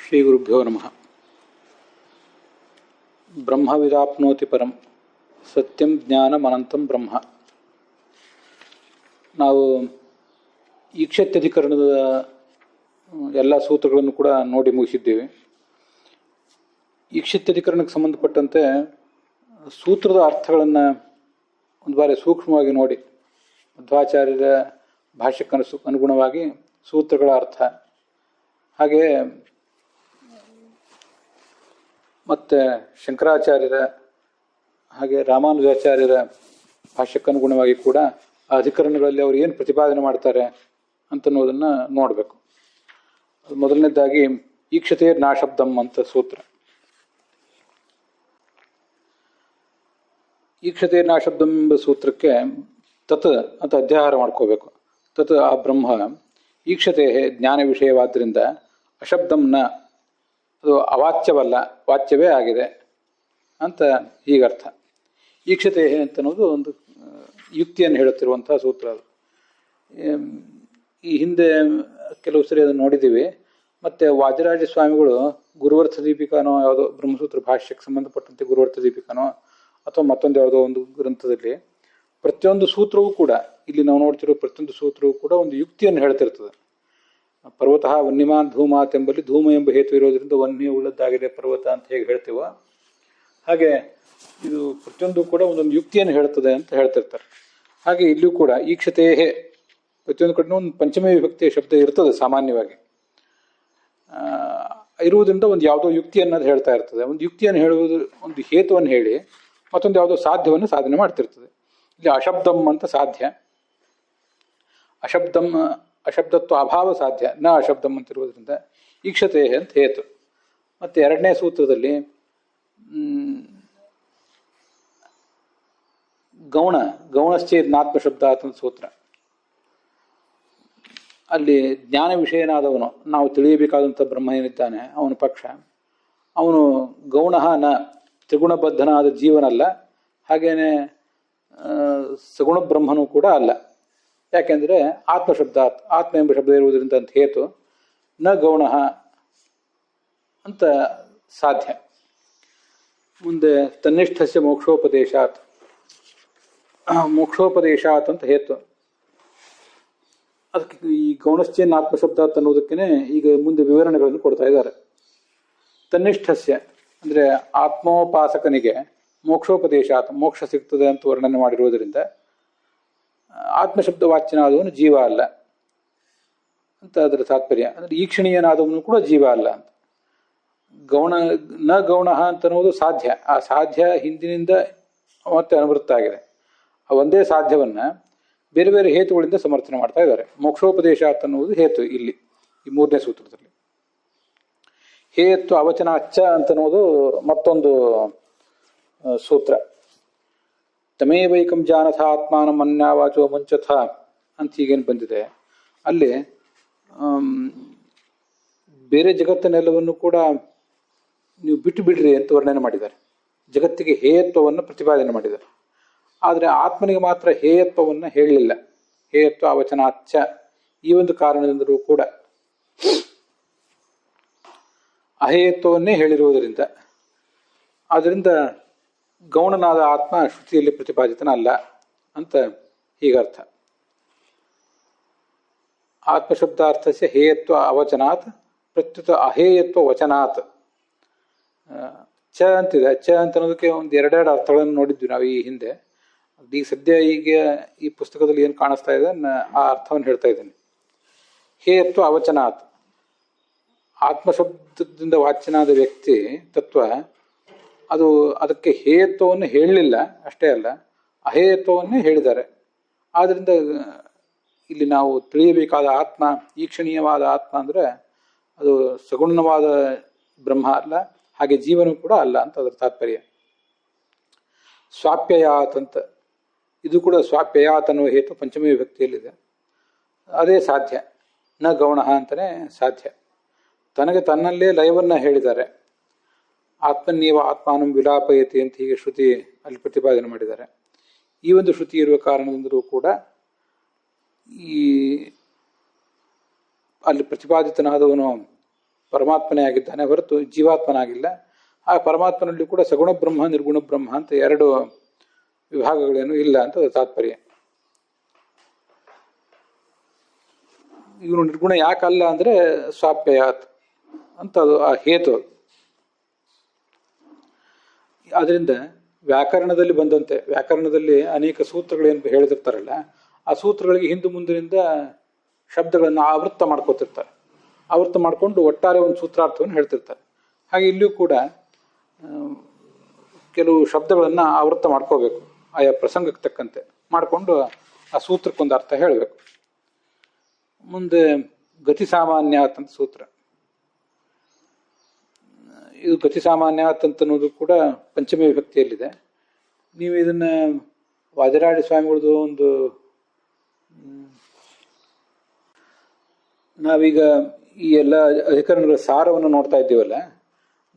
ಶ್ರೀ ಗುರುಭ್ಯೋ ನಮಃ. ಬ್ರಹ್ಮವಿದಾಪ್ನೋತಿ ಪರಂ ಸತ್ಯಂ ಜ್ಞಾನಮನಂತಂ ಬ್ರಹ್ಮ. ನಾವು ಈಕ್ಷತ್ಯಧಿಕರಣದ ಎಲ್ಲ ಸೂತ್ರಗಳನ್ನು ಕೂಡ ನೋಡಿ ಮುಗಿಸಿದ್ದೇವೆ. ಈಕ್ಷತ್ಯಧಿಕರಣಕ್ಕೆ ಸಂಬಂಧಪಟ್ಟಂತೆ ಸೂತ್ರದ ಅರ್ಥಗಳನ್ನು ಒಂದು ಬಾರಿ ಸೂಕ್ಷ್ಮವಾಗಿ ನೋಡಿ, ಮಧ್ವಾಚಾರ್ಯರ ಭಾಷ್ಯಕ್ಕನು ಅನುಗುಣವಾಗಿ ಸೂತ್ರಗಳ ಅರ್ಥ, ಹಾಗೆ ಮತ್ತು ಶಂಕರಾಚಾರ್ಯರ ಹಾಗೆ ರಾಮಾನುಜಾಚಾರ್ಯರ ಭಾಷ್ಯಕ್ಕನುಗುಣವಾಗಿ ಕೂಡ ಆ ಅಧಿಕರಣಗಳಲ್ಲಿ ಅವರು ಏನು ಪ್ರತಿಪಾದನೆ ಮಾಡ್ತಾರೆ ಅಂತನ್ನೋದನ್ನು ನೋಡಬೇಕು. ಅದು ಮೊದಲನೇದಾಗಿ ಈಕ್ಷತೆ ನಾಶಬ್ದಂ ಅಂತ ಸೂತ್ರ. ಈಕ್ಷತೆ ನಾಶಬ್ದಂ ಎಂಬ ಸೂತ್ರಕ್ಕೆ ತತ್ ಅಂತ ಅಧ್ಯಾಹಾರ ಮಾಡ್ಕೋಬೇಕು. ತತ್ ಆ ಬ್ರಹ್ಮ ಈಕ್ಷತೆ ಜ್ಞಾನ ವಿಷಯವಾದ್ದರಿಂದ ಅಶಬ್ದಂನ, ಅದು ಅವಾಚ್ಯವಲ್ಲ, ವಾಚ್ಯವೇ ಆಗಿದೆ ಅಂತ ಹೀಗರ್ಥ. ಈಕ್ಷತೆ ಅಂತನ್ನೋದು ಒಂದು ಯುಕ್ತಿಯನ್ನು ಹೇಳುತ್ತಿರುವಂತಹ ಸೂತ್ರ. ಅದು ಈ ಹಿಂದೆ ಕೆಲವು ಸರಿ ಅದನ್ನು ನೋಡಿದ್ದೀವಿ. ಮತ್ತು ವಾದಿರಾಜ ಸ್ವಾಮಿಗಳು ಗುರುವರ್ಥ ದೀಪಿಕಾನೋ ಯಾವುದೋ ಬ್ರಹ್ಮಸೂತ್ರ ಭಾಷ್ಯಕ್ಕೆ ಸಂಬಂಧಪಟ್ಟಂತೆ ಗುರುವರ್ಥ ದೀಪಿಕಾನೋ ಅಥವಾ ಮತ್ತೊಂದು ಯಾವುದೋ ಒಂದು ಗ್ರಂಥದಲ್ಲಿ ಪ್ರತಿಯೊಂದು ಸೂತ್ರವೂ ಕೂಡ, ಇಲ್ಲಿ ನಾವು ನೋಡ್ತಿರೋ ಪ್ರತಿಯೊಂದು ಸೂತ್ರವೂ ಕೂಡ ಒಂದು ಯುಕ್ತಿಯನ್ನು ಹೇಳ್ತಿರ್ತದೆ. ಪರ್ವತಃ ವನ್ಯಮಾನ್ ಧೂಮಾತ್ ಎಂಬಲ್ಲಿ ಧೂಮ ಎಂಬ ಹೇತು ಇರೋದ್ರಿಂದ ವನ್ಯ ಉಳ್ಳದ್ದಾಗಿದೆ ಪರ್ವತ ಅಂತ ಹೇಗೆ ಹೇಳ್ತೀವೋ ಹಾಗೆ ಇದು ಪ್ರತಿಯೊಂದು ಕೂಡ ಒಂದೊಂದು ಯುಕ್ತಿಯನ್ನು ಹೇಳ್ತದೆ ಅಂತ ಹೇಳ್ತಿರ್ತಾರೆ. ಹಾಗೆ ಇಲ್ಲೂ ಕೂಡ ಈಕ್ಷತೆ ಪ್ರತಿಯೊಂದು ಕಡೆ ಒಂದು ಪಂಚಮಿ ವಿಭಕ್ತಿಯ ಶಬ್ದ ಇರ್ತದೆ ಸಾಮಾನ್ಯವಾಗಿ. ಇರುವುದರಿಂದ ಒಂದು ಯಾವುದೋ ಯುಕ್ತಿ ಅನ್ನೋದು ಹೇಳ್ತಾ ಇರ್ತದೆ. ಒಂದು ಯುಕ್ತಿಯನ್ನು ಹೇಳುವುದು, ಒಂದು ಹೇತುವನ್ನು ಹೇಳಿ ಮತ್ತೊಂದು ಯಾವುದೋ ಸಾಧ್ಯವನ್ನು ಸಾಧನೆ ಮಾಡ್ತಿರ್ತದೆ. ಇಲ್ಲಿ ಅಶಬ್ದಂ ಅಂತ ಸಾಧ್ಯ, ಅಶಬ್ದತ್ವ ಅಭಾವ ಸಾಧ್ಯ, ನ ಅಶಬ್ದಂ ಅಂತಿರುವುದರಿಂದ ಈಕ್ಷತೆ ಅಂತ ಹೇತು. ಮತ್ತು ಎರಡನೇ ಸೂತ್ರದಲ್ಲಿ ಗೌಣಶ್ಚೇದ್ನಾತ್ಮ ಶಬ್ದ ಸೂತ್ರ. ಅಲ್ಲಿ ಜ್ಞಾನ ವಿಷಯನಾದವನು, ನಾವು ತಿಳಿಯಬೇಕಾದಂಥ ಬ್ರಹ್ಮ ಏನಿದ್ದಾನೆ ಅವನ ಪಕ್ಷ, ಅವನು ಗೌಣ ನ ತ್ರಿಗುಣಬದ್ಧನಾದ ಜೀವನಲ್ಲ, ಹಾಗೇನೆ ಸಗುಣ ಬ್ರಹ್ಮನೂ ಕೂಡ ಅಲ್ಲ. ಯಾಕೆಂದರೆ ಆತ್ಮಶಬ್ದ, ಆತ್ಮ ಎಂಬ ಶಬ್ದ ಇರುವುದರಿಂದ ಅಂತ ಹೇತು ನ ಗೌಣ ಅಂತ ಸಾಧ್ಯ. ಮುಂದೆ ತನ್ನಿಷ್ಠಸ್ಯ ಮೋಕ್ಷೋಪದೇಶಾತ್ ಅಂತ ಹೇತು. ಅದಕ್ಕೆ ಈ ಗೌಣಶ್ಚೇನ್ ಆತ್ಮಶಬ್ದ ಅನ್ನೋದಕ್ಕೇ ಈಗ ಮುಂದೆ ವಿವರಣೆಗಳನ್ನು ಕೊಡ್ತಾ ಇದ್ದಾರೆ. ತನ್ನಿಷ್ಠಸ್ಯ ಅಂದರೆ ಆತ್ಮೋಪಾಸಕನಿಗೆ ಮೋಕ್ಷೋಪದೇಶಾತ್, ಮೋಕ್ಷ ಸಿಗ್ತದೆ ಅಂತ ವರ್ಣನೆ ಮಾಡಿರುವುದರಿಂದ ಆತ್ಮಶಬ್ದ ವಾಚ್ಯನಾದವನು ಜೀವ ಅಲ್ಲ ಅಂತ ಅದರ ತಾತ್ಪರ್ಯ. ಅಂದರೆ ಈಕ್ಷಣೀಯನಾದವನು ಕೂಡ ಜೀವ ಅಲ್ಲ ಅಂತ. ಗೌಣ ಅಂತನ್ನುವುದು ಸಾಧ್ಯ. ಆ ಸಾಧ್ಯ ಹಿಂದಿನಿಂದ ಮತ್ತೆ ಅನುವೃತ್ತ ಆಗಿದೆ. ಆ ಒಂದೇ ಸಾಧ್ಯವನ್ನ ಬೇರೆ ಬೇರೆ ಹೇತುಗಳಿಂದ ಸಮರ್ಥನೆ ಮಾಡ್ತಾ ಇದ್ದಾರೆ. ಮೋಕ್ಷೋಪದೇಶ ಅನ್ನುವುದು ಹೇತು ಇಲ್ಲಿ ಈ ಮೂರನೇ ಸೂತ್ರದಲ್ಲಿ. ಹೇತು ಅವಚನ ಅಚ್ಚ ಅಂತನ್ನುವುದು ಮತ್ತೊಂದು ಸೂತ್ರ. ತಮೇವೈಕಂ ಜಾನಥ ಆತ್ಮಾನಂ ಅನ್ಯಾವಾಚೋ ಮುಂಚಥ ಅಂತ ಹೀಗೇನು ಬಂದಿದೆ. ಅಲ್ಲಿ ಬೇರೆ ಜಗತ್ತನ್ನೆಲ್ಲವನ್ನು ಕೂಡ ನೀವು ಬಿಟ್ಟು ಬಿಡ್ರಿ ಅಂತ ವರ್ಣನೆ ಮಾಡಿದ್ದಾರೆ. ಜಗತ್ತಿಗೆ ಹೇಯತ್ವವನ್ನು ಪ್ರತಿಪಾದನೆ ಮಾಡಿದ್ದಾರೆ. ಆದರೆ ಆತ್ಮನಿಗೆ ಮಾತ್ರ ಹೇಯತ್ವವನ್ನು ಹೇಳಲಿಲ್ಲ. ಹೇಯತ್ವ ಅವಚನ ಅಚ್ಚ ಈ ಒಂದು ಕಾರಣದಿಂದಲೂ ಕೂಡ ಅಹೇಯತ್ವವನ್ನೇ ಹೇಳಿರುವುದರಿಂದ, ಆದ್ದರಿಂದ ಗೌಣನಾದ ಆತ್ಮ ಶ್ರುತಿಯಲ್ಲಿ ಪ್ರತಿಪಾದಿತನಲ್ಲ ಅಂತ ಹೀಗರ್ಥ. ಆತ್ಮಶಬ್ದಾರ್ಥಸ್ಯ ಹೇಯತ್ವ ಅವಚನಾತ್ ಪ್ರತ್ಯುತ ಅಹೇಯತ್ವ ವಚನಾತ್. ಚ ಅಂತಿದೆ. ಚ ಅಂತ ಅನ್ನೋದಕ್ಕೆ ಒಂದು ಎರಡೆರಡು ಅರ್ಥಗಳನ್ನು ನೋಡಿದ್ವಿ ನಾವು ಈ ಹಿಂದೆ. ಈಗ ಸದ್ಯ ಈ ಪುಸ್ತಕದಲ್ಲಿ ಏನು ಕಾಣಿಸ್ತಾ ಇದೆ ಆ ಅರ್ಥವನ್ನು ಹೇಳ್ತಾ ಇದ್ದೇನೆ. ಹೇಯತ್ವ ಅವಚನಾತ್, ಆತ್ಮಶಬ್ದದಿಂದ ವಾಚ್ಯನಾದ ವ್ಯಕ್ತಿ ತತ್ವ ಅದು ಅದಕ್ಕೆ ಹೇಯತ್ವವನ್ನು ಹೇಳಲಿಲ್ಲ, ಅಷ್ಟೇ ಅಲ್ಲ ಅಹೇಯತ್ವವನ್ನೇ ಹೇಳಿದ್ದಾರೆ. ಆದ್ದರಿಂದ ಇಲ್ಲಿ ನಾವು ತಿಳಿಯಬೇಕಾದ ಆತ್ಮ, ಈಕ್ಷಣೀಯವಾದ ಆತ್ಮ ಅಂದರೆ ಅದು ಸಗುಣವಾದ ಬ್ರಹ್ಮ ಅಲ್ಲ, ಹಾಗೆ ಜೀವನ ಕೂಡ ಅಲ್ಲ ಅಂತ ಅದರ ತಾತ್ಪರ್ಯ. ಸ್ವಾಪ್ಯಯಾತ್ ಅಂತ, ಇದು ಕೂಡ ಸ್ವಾಪ್ಯಯಾತ್ ಅನ್ನುವ ಹೇತು ಪಂಚಮಿ ವಿಭಕ್ತಿಯಲ್ಲಿದೆ. ಅದೇ ಸಾಧ್ಯ, ನ ಗೌಣ ಅಂತಲೇ ಸಾಧ್ಯ. ತನಗೆ ತನ್ನಲ್ಲೇ ಲಯವನ್ನು ಹೇಳಿದ್ದಾರೆ. ಆತ್ಮನ್ಯೇವ ಆತ್ಮಾನಂ ವಿಲಾಪಯತಿ ಅಂತ ಹೀಗೆ ಶ್ರುತಿ ಅಲ್ಲಿ ಪ್ರತಿಪಾದನೆ ಮಾಡಿದ್ದಾರೆ. ಈ ಒಂದು ಶ್ರುತಿ ಇರುವ ಕಾರಣದಿಂದಲೂ ಕೂಡ ಈ ಅಲ್ಲಿ ಪ್ರತಿಪಾದಿತನಾದವನು ಪರಮಾತ್ಮನೇ ಆಗಿದ್ದಾನೆ ಹೊರತು ಜೀವಾತ್ಮನಾಗಿಲ್ಲ. ಆ ಪರಮಾತ್ಮನಲ್ಲಿ ಕೂಡ ಸಗುಣ ಬ್ರಹ್ಮ ನಿರ್ಗುಣ ಬ್ರಹ್ಮ ಅಂತ ಎರಡು ವಿಭಾಗಗಳೇನು ಇಲ್ಲ ಅಂತ ತಾತ್ಪರ್ಯ. ಇವನು ನಿರ್ಗುಣ ಯಾಕಲ್ಲ ಅಂದ್ರೆ ಸ್ವಾಪ್ಯಯಾತ್ ಅಂತ ಅದು ಆ ಹೇತು. ಆದ್ರಿಂದ ವ್ಯಾಕರಣದಲ್ಲಿ ಬಂದಂತೆ, ವ್ಯಾಕರಣದಲ್ಲಿ ಅನೇಕ ಸೂತ್ರಗಳೇನು ಹೇಳಿದಿರ್ತಾರಲ್ಲ, ಆ ಸೂತ್ರಗಳಿಗೆ ಹಿಂದೆ ಮುಂದಿನಿಂದ ಶಬ್ದಗಳನ್ನು ಆವೃತ್ತ ಮಾಡ್ಕೋತಿರ್ತಾರೆ. ಆವೃತ್ತ ಮಾಡಿಕೊಂಡು ಒಟ್ಟಾರೆ ಒಂದು ಸೂತ್ರಾರ್ಥವನ್ನು ಹೇಳ್ತಿರ್ತಾರೆ. ಹಾಗೆ ಇಲ್ಲಿಯೂ ಕೂಡ ಕೆಲವು ಶಬ್ದಗಳನ್ನು ಆವೃತ್ತ ಮಾಡ್ಕೋಬೇಕು, ಆಯಾ ಪ್ರಸಂಗಕ್ಕೆ ತಕ್ಕಂತೆ ಮಾಡಿಕೊಂಡು ಆ ಸೂತ್ರಕ್ಕೊಂದು ಅರ್ಥ ಹೇಳಬೇಕು. ಮುಂದೆ ಗತಿ ಸಾಮಾನ್ಯಾತ್ ಅಂತ ಸೂತ್ರ. ಇದು ಗತಿ ಸಾಮಾನ್ಯಾತ್ ಅಂತ ಅನ್ನೋದು ಕೂಡ ಪಂಚಮಿ ವಿಭಕ್ತಿಯಲ್ಲಿದೆ. ನೀವು ಇದನ್ನ ವಾದಿರಾಜ ಸ್ವಾಮಿಗಳದ್ದು ಒಂದು, ನಾವೀಗ ಈ ಎಲ್ಲ ಅಧಿಕರಣಗಳ ಸಾರವನ್ನು ನೋಡ್ತಾ ಇದ್ದೀವಲ್ಲ,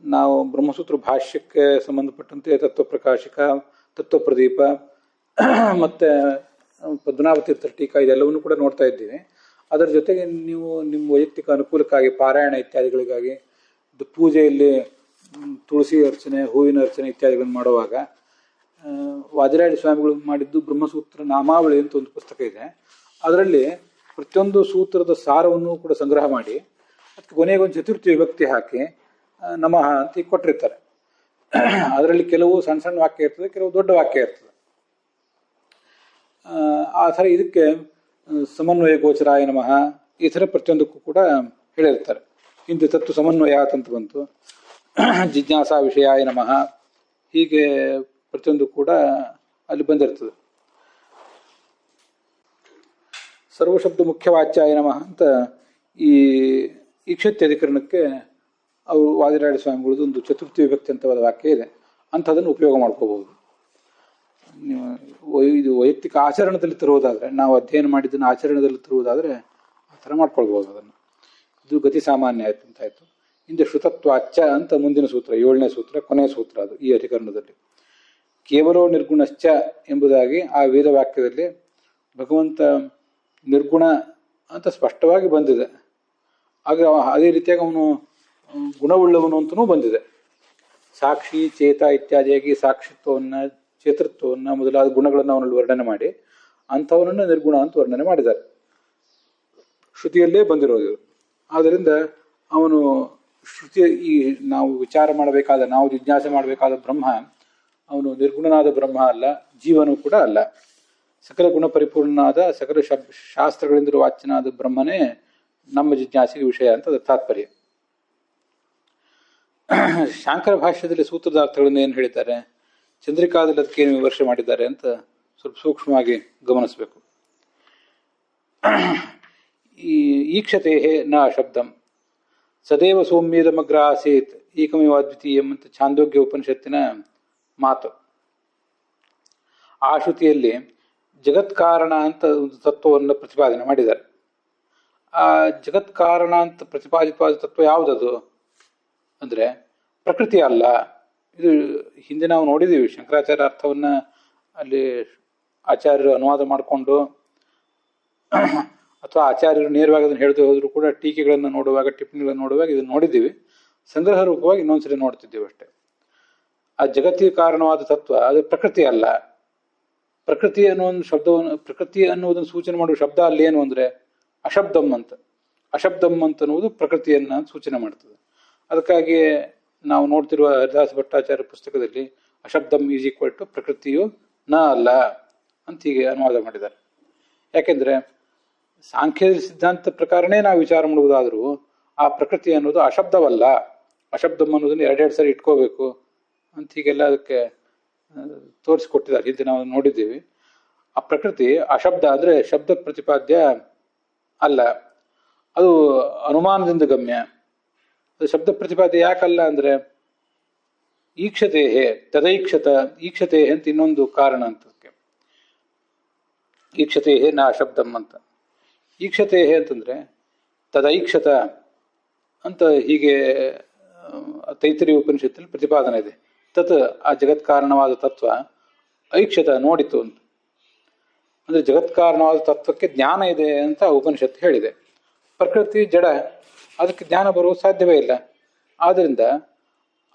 ನಾವು ಬ್ರಹ್ಮಸೂತ್ರ ಭಾಷ್ಯಕ್ಕೆ ಸಂಬಂಧಪಟ್ಟಂತೆ ತತ್ವಪ್ರಕಾಶಿಕ, ತತ್ವಪ್ರದೀಪ ಮತ್ತೆ ಪದ್ಮನಾಭತೀರ್ಥ ಟೀಕಾ ಇದೆಲ್ಲವನ್ನು ಕೂಡ ನೋಡ್ತಾ ಇದ್ದೀವಿ. ಅದರ ಜೊತೆಗೆ ನೀವು ನಿಮ್ಮ ವೈಯಕ್ತಿಕ ಅನುಕೂಲಕ್ಕಾಗಿ ಪಾರಾಯಣ ಇತ್ಯಾದಿಗಳಿಗಾಗಿ ಪೂಜೆಯಲ್ಲಿ ತುಳಸಿ ಅರ್ಚನೆ, ಹೂವಿನ ಅರ್ಚನೆ ಇತ್ಯಾದಿಗಳನ್ನು ಮಾಡುವಾಗ ವಾದಿರಾಜ ಸ್ವಾಮಿಗಳು ಮಾಡಿದ್ದು ಬ್ರಹ್ಮಸೂತ್ರ ನಾಮಾವಳಿ ಅಂತ ಒಂದು ಪುಸ್ತಕ ಇದೆ. ಅದರಲ್ಲಿ ಪ್ರತಿಯೊಂದು ಸೂತ್ರದ ಸಾರವನ್ನು ಕೂಡ ಸಂಗ್ರಹ ಮಾಡಿ ಅದಕ್ಕೆ ಕೊನೆಗೊಂದು ಚತುರ್ಥಿ ವಿಭಕ್ತಿ ಹಾಕಿ ನಮಃ ಅಂತ ಕೊಟ್ಟಿರ್ತಾರೆ. ಅದರಲ್ಲಿ ಕೆಲವು ಸಣ್ಣ ಸಣ್ಣ ವಾಕ್ಯ ಇರ್ತದೆ, ಕೆಲವು ದೊಡ್ಡ ವಾಕ್ಯ ಇರ್ತದೆ. ಆ ಥರ ಇದಕ್ಕೆ ಸಮನ್ವಯ ಗೋಚರಾಯ ನಮಃ ಈ ಥರ ಪ್ರತಿಯೊಂದಕ್ಕೂ ಕೂಡ ಹೇಳಿರ್ತಾರೆ. ಹಿಂದೆ ತತ್ವ ಸಮನ್ವಯಾತ್ ಅಂತ ಬಂತು, ಜಿಜ್ಞಾಸಾ ವಿಷಯಾಯ ನಮಃ, ಹೀಗೆ ಪ್ರತಿಯೊಂದು ಕೂಡ ಅಲ್ಲಿ ಬಂದಿರ್ತದೆ. ಸರ್ವಶಬ್ದ ಮುಖ್ಯವಾಚ್ಯಾಯ ನಮಃ ಅಂತ ಈ ಈಕ್ಷತ್ಯಧಿಕರಣಕ್ಕೆ ಅವರು ವಾದಿರಾಜ ಸ್ವಾಮಿಗಳದ್ದು ಒಂದು ಚತುರ್ಥಿ ವಿಭಕ್ತಿ ಅಂತವಾದ ವಾಕ್ಯ ಇದೆ. ಅಂಥದನ್ನು ಉಪಯೋಗ ಮಾಡ್ಕೋಬಹುದು. ಇದು ವೈಯಕ್ತಿಕ ಆಚರಣದಲ್ಲಿ ತರುವುದಾದರೆ, ನಾವು ಅಧ್ಯಯನ ಮಾಡಿದ್ದನ್ನು ಆಚರಣೆಯಲ್ಲಿ ತರುವುದಾದರೆ ಆ ಥರ ಮಾಡ್ಕೊಳ್ಬೋದು ಅದನ್ನು. ಇದು ಗತಿ ಸಾಮಾನ್ಯ ಆಯ್ತು ಅಂತಾಯ್ತು. ಹಿಂದೆ ಶ್ರುತತ್ವಾಚ್ಚ ಅಂತ ಮುಂದಿನ ಸೂತ್ರ, 7ನೇ ಸೂತ್ರ, ಕೊನೆಯ ಸೂತ್ರ ಅದು ಈ ಅಧಿಕರಣದಲ್ಲಿ. ಕೇವಲೋ ನಿರ್ಗುಣಶ್ಚ ಎಂಬುದಾಗಿ ಆ ವೇದವಾಕ್ಯದಲ್ಲಿ ಭಗವಂತ ನಿರ್ಗುಣ ಅಂತ ಸ್ಪಷ್ಟವಾಗಿ ಬಂದಿದೆ. ಆಗ ಅದೇ ರೀತಿಯಾಗಿ ಅವನು ಗುಣವುಳ್ಳವನು ಅಂತಲೂ ಬಂದಿದೆ. ಸಾಕ್ಷಿ, ಚೇತ ಇತ್ಯಾದಿಯಾಗಿ ಸಾಕ್ಷಿತ್ವವನ್ನು, ಚೇತೃತ್ವವನ್ನು ಮೊದಲಾದ ಗುಣಗಳನ್ನು ಅವನಲ್ಲಿ ವರ್ಣನೆ ಮಾಡಿ ಅಂಥವನನ್ನು ನಿರ್ಗುಣ ಅಂತ ವರ್ಣನೆ ಮಾಡಿದ್ದಾರೆ. ಶ್ರುತಿಯಲ್ಲೇ ಬಂದಿರೋದು. ಆದ್ದರಿಂದ ಅವನು ಶ್ರುತಿ, ಈ ನಾವು ವಿಚಾರ ಮಾಡಬೇಕಾದ, ನಾವು ಜಿಜ್ಞಾಸೆ ಮಾಡಬೇಕಾದ ಬ್ರಹ್ಮ ಅವನು ನಿರ್ಗುಣನಾದ ಬ್ರಹ್ಮ ಅಲ್ಲ, ಜೀವನೂ ಕೂಡ ಅಲ್ಲ. ಸಕಲ ಗುಣ ಪರಿಪೂರ್ಣನಾದ, ಸಕಲ ಶಾಸ್ತ್ರಗಳಿಂದ ವಾಚ್ಯನಾದ ಬ್ರಹ್ಮನೇ ನಮ್ಮ ಜಿಜ್ಞಾಸೆಗೆ ವಿಷಯ ಅಂತ ಅದರ ತಾತ್ಪರ್ಯ. ಶಾಂಕರ ಭಾಷ್ಯದಲ್ಲಿ ಸೂತ್ರದಾರ್ಥಗಳನ್ನು ಏನು ಹೇಳಿದ್ದಾರೆ, ಚಂದ್ರಿಕಾದಲ್ಲಿ ಅದಕ್ಕೇನು ವಿಮರ್ಶೆ ಮಾಡಿದ್ದಾರೆ ಅಂತ ಸ್ವಲ್ಪ ಸೂಕ್ಷ್ಮವಾಗಿ ಗಮನಿಸಬೇಕು. ಈ ಈಕ್ಷತೆ ನ ಅಶಬ್ದಂ ಸದೇವ ಸೌಮ್ಯದಮಗ್ರ ಆಸೀತ್ ಏಕಮೇವ ಅದ್ವಿತೀಯಂ ಅಂತ ಛಾಂದೋಗ್ಯ ಉಪನಿಷತ್ತಿನ ಮಾತು. ಆ ಶ್ರುತಿಯಲ್ಲಿ ಜಗತ್ಕಾರಣ ಅಂತ ಒಂದು ತತ್ವವನ್ನು ಪ್ರತಿಪಾದನೆ ಮಾಡಿದ್ದಾರೆ. ಆ ಜಗತ್ಕಾರಣ ಅಂತ ಪ್ರತಿಪಾದಿತವಾದ ತತ್ವ ಯಾವುದದು ಅಂದರೆ ಪ್ರಕೃತಿ ಅಲ್ಲ. ಇದು ಹಿಂದೆ ನಾವು ನೋಡಿದ್ದೀವಿ. ಶಂಕರಾಚಾರ್ಯ ಅರ್ಥವನ್ನು ಅಲ್ಲಿ ಆಚಾರ್ಯರು ಅನುವಾದ ಮಾಡಿಕೊಂಡು ಅಥವಾ ಆಚಾರ್ಯರು ನೇರವಾಗಿ ಅದನ್ನು ಹೇಳದೆ ಹೋದರೂ ಕೂಡ ಟೀಕೆಗಳನ್ನು ನೋಡುವಾಗ, ಟಿಪ್ಪಣಿಗಳನ್ನು ನೋಡುವಾಗ ಇದನ್ನು ನೋಡಿದ್ದೀವಿ. ಸಂಗ್ರಹ ರೂಪವಾಗಿ ಇನ್ನೊಂದ್ಸರಿ ನೋಡ್ತಿದ್ದೀವಿ ಅಷ್ಟೇ. ಆ ಜಗತ್ತಿಗೆ ಕಾರಣವಾದ ತತ್ವ ಅದು ಪ್ರಕೃತಿ ಅಲ್ಲ. ಪ್ರಕೃತಿ ಅನ್ನೋ ಒಂದು ಶಬ್ದವನ್ನು, ಪ್ರಕೃತಿ ಅನ್ನೋದನ್ನು ಸೂಚನೆ ಮಾಡುವ ಶಬ್ದ ಅಲ್ಲಿ ಏನು ಅಂದರೆ ಅಶಬ್ದಂ ಅಂತ. ಅಶಬ್ದಂ ಅಂತ ಅನ್ನುವುದು ಪ್ರಕೃತಿಯನ್ನು ಸೂಚನೆ ಮಾಡ್ತದೆ. ಅದಕ್ಕಾಗಿ ನಾವು ನೋಡ್ತಿರುವ ಹರಿದಾಸ ಭಟ್ಟಾಚಾರ್ಯ ಪುಸ್ತಕದಲ್ಲಿ ಅಶಬ್ದಂ ಈಸ್ ಈಕ್ವಲ್ ಟು ಪ್ರಕೃತಿಯು ನ ಅಲ್ಲ ಅಂತ ಹೀಗೆ ಅನುವಾದ ಮಾಡಿದ್ದಾರೆ. ಯಾಕೆಂದರೆ ಸಾಂಖ್ಯ ಸಿದ್ಧಾಂತ ಪ್ರಕಾರನೇ ನಾವು ವಿಚಾರ ಮಾಡುವುದಾದರೂ ಆ ಪ್ರಕೃತಿ ಅನ್ನೋದು ಅಶಬ್ದವಲ್ಲ. ಅಶಬ್ದಂ ಅನ್ನೋದನ್ನು ಎರಡೆರಡು ಸರಿ ಇಟ್ಕೋಬೇಕು ಅಂತ ಹೀಗೆಲ್ಲ ಅದಕ್ಕೆ ತೋರಿಸಿಕೊಟ್ಟಿದ್ದಾರೆ. ಹಿಂದೆ ನಾವು ನೋಡಿದ್ದೀವಿ. ಆ ಪ್ರಕೃತಿ ಅಶಬ್ದ ಅಂದರೆ ಶಬ್ದ ಪ್ರತಿಪಾದ್ಯ ಅಲ್ಲ, ಅದು ಅನುಮಾನದಿಂದ ಗಮ್ಯ. ಅದು ಶಬ್ದ ಪ್ರತಿಪಾದ್ಯ ಯಾಕಲ್ಲ ಅಂದರೆ ಈಕ್ಷತೆ ತದೈಕ್ಷತ, ಈಕ್ಷತೆ ಅಂತ ಇನ್ನೊಂದು ಕಾರಣ ಅಂತದಕ್ಕೆ. ಈಕ್ಷತೆ ನ ಅಶಬ್ದಂ ಅಂತ. ಈಕ್ಷತೆ ಅಂತಂದರೆ ತದೈಕ್ಷತ ಅಂತ ಹೀಗೆ ತೈತರಿಯ ಉಪನಿಷತ್ತಲ್ಲಿ ಪ್ರತಿಪಾದನೆ ಇದೆ. ತತ್ ಆ ಜಗತ್ಕಾರಣವಾದ ತತ್ವ, ಐಕ್ಷತ ನೋಡಿತು ಅಂತ ಅಂದರೆ ಜಗತ್ಕಾರಣವಾದ ತತ್ವಕ್ಕೆ ಜ್ಞಾನ ಇದೆ ಅಂತ ಉಪನಿಷತ್ತು ಹೇಳಿದೆ. ಪ್ರಕೃತಿ ಜಡ, ಅದಕ್ಕೆ ಜ್ಞಾನ ಬರುವುದು ಸಾಧ್ಯವೇ ಇಲ್ಲ. ಆದ್ದರಿಂದ